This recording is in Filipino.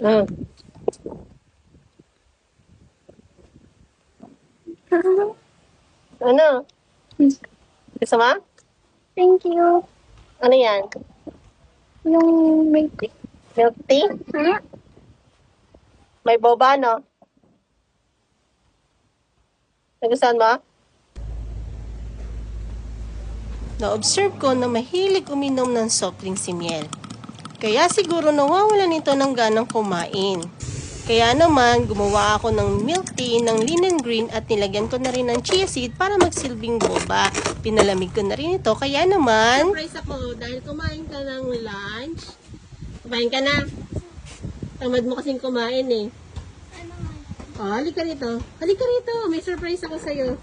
Mm. Ano? Gusto mo? Thank you. Ano yan? Yung milk tea. Milk tea? Hmm? May boba, no? Nagustuhan mo? Na-observe ko na mahilig uminom ng soft drink si Miel. Kaya siguro nawawalan nito ng ganang kumain. Kaya naman, gumawa ako ng milk tea ng linen green at nilagyan ko na rin ng chia seed para magsilbing boba. Pinalamig ko na rin ito. Kaya naman, surprise ako dahil kumain ka ng lunch. Kumain ka na. Tamad mo kasing kumain eh. Oh, halika rito. Halika rito. May surprise ako sa'yo.